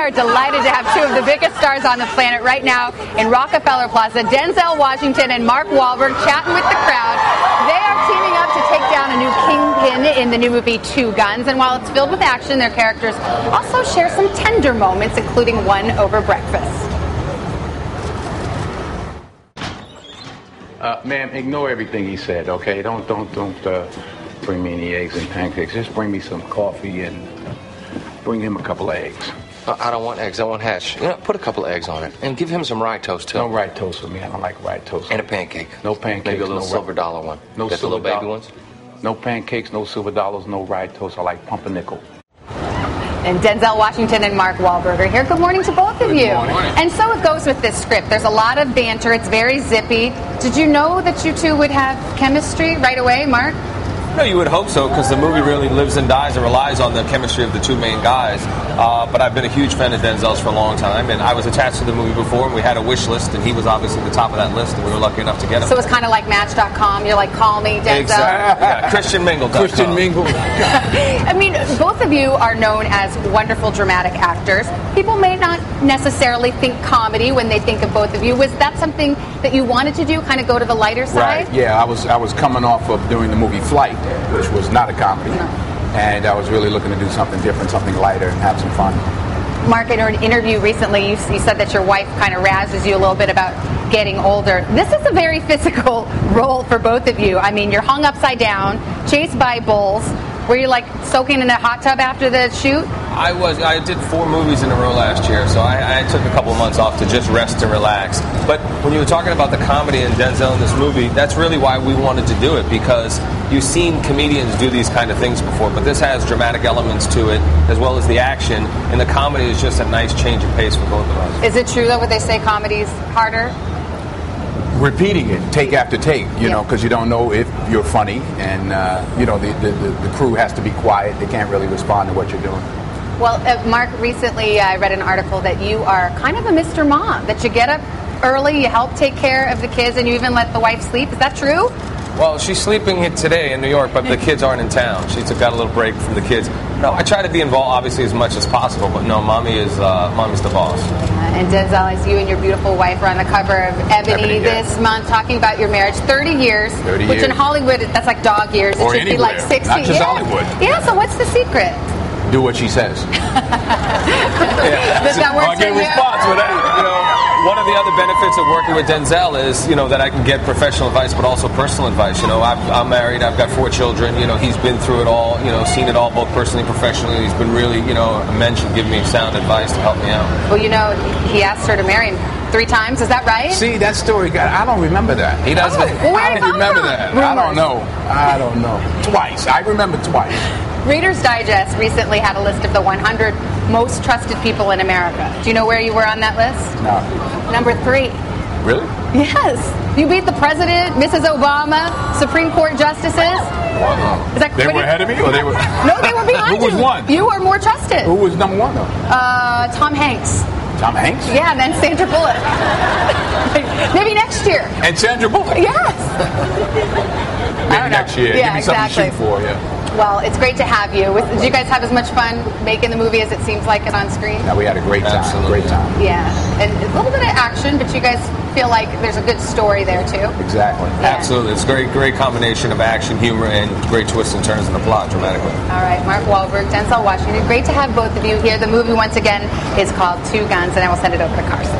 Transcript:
are delighted to have two of the biggest stars on the planet right now in Rockefeller Plaza, Denzel Washington and Mark Wahlberg, chatting with the crowd. They are teaming up to take down a new kingpin in the new movie Two Guns, and while it's filled with action, their characters also share some tender moments, including one over breakfast. Ma'am, ignore everything he said, okay? Don't bring me any eggs and pancakes. Just bring me some coffee and bring him a couple of eggs. I don't want eggs. I want hash. You know, put a couple of eggs on it. And give him some rye toast, too. No rye toast for me. I don't like rye toast. And a pancake. No pancakes. Maybe a little silver dollar one. No Get the silver little baby ones? No pancakes, no silver dollars, no rye toast. I like pumpernickel. And Denzel Washington and Mark Wahlberg are here. Good morning to both of you. Good morning. And so it goes with this script. There's a lot of banter. It's very zippy. Did you know that you two would have chemistry right away, Mark? No, you would hope so, because the movie really lives and dies and relies on the chemistry of the two main guys. But I've been a huge fan of Denzel's for a long time, and I was attached to the movie before, and we had a wish list, and he was obviously the top of that list, and we were lucky enough to get him. So it's kind of like Match.com. You're like, call me, Denzel. Exactly. Yeah, ChristianMingle.com. Christian Mingle. I mean, both of you are known as wonderful dramatic actors. People may not necessarily think comedy when they think of both of you. Was that something that you wanted to do, kind of go to the lighter side? Right, yeah. I was coming off of doing the movie Flight, which was not a comedy. No. And I was really looking to do something different, something lighter, and have some fun. Mark, in an interview recently, you said that your wife kind of razzes you a little bit about getting older. This is a very physical role for both of you. I mean, you're hung upside down, chased by bulls. Were you like soaking in a hot tub after the shoot? I did 4 movies in a row last year, so I took a couple of months off to just rest and relax. But when you were talking about the comedy and Denzel in this movie, that's really why we wanted to do it, because you've seen comedians do these kind of things before, but this has dramatic elements to it, as well as the action, and the comedy is just a nice change of pace for both of us. Is it true, though, what they say comedy's harder? Repeating it, take after take, you know, because you don't know if you're funny, and, you know, the crew has to be quiet. They can't really respond to what you're doing. Well, Mark, recently I read an article that you are kind of a Mr. Mom, that you get up early, you help take care of the kids, and you even let the wife sleep. Is that true? Well, she's sleeping today in New York, but the kids aren't in town. She got a little break from the kids. No, I try to be involved, obviously, as much as possible, but no, mommy's the boss. And Denzel, as you and your beautiful wife are on the cover of Ebony this month, talking about your marriage, 30 years, 30 which years. in Hollywood, that's like dog years. Or it should anywhere. be like 60. Not just Hollywood. Yeah, so what's the secret? Do what she says. Does that work I'll get a response with that. You know, one of the other benefits of working with Denzel is, you know, that I can get professional advice, but also personal advice. You know, I'm married. I've got 4 children. You know, he's been through it all. You know, seen it all, both personally and professionally. He's been really, you know, a mensch and giving me sound advice to help me out. Well, you know, he asked her to marry him 3 times. Is that right? See, that story, I don't remember that. He doesn't. Well, I don't remember that. I don't know. Twice. I remember twice. Reader's Digest recently had a list of the 100 most trusted people in America. Do you know where you were on that list? No. Number 3. Really? Yes. You beat the president, Mrs. Obama, Supreme Court justices. Wow. Is that They pretty- were ahead of me, or they were? No, they were behind Who was you. one? You were more trusted. Who was number 1 though? Tom Hanks. Tom Hanks? Yeah, and then Sandra Bullock. Maybe next year. And Sandra Bullock. Yes. Maybe next year. Yeah, Give me exactly. something to shoot for, yeah. Well, it's great to have you. Did you guys have as much fun making the movie as it seems like it on screen? No, we had a great time. Absolutely. Great time. Yeah, and a little bit of action, but you guys feel like there's a good story there too. Exactly. Yeah. Absolutely. It's a great combination of action, humor, and great twists and turns in the plot dramatically. All right, Mark Wahlberg, Denzel Washington. Great to have both of you here. The movie, once again, is called Two Guns, and I will send it over to Carson.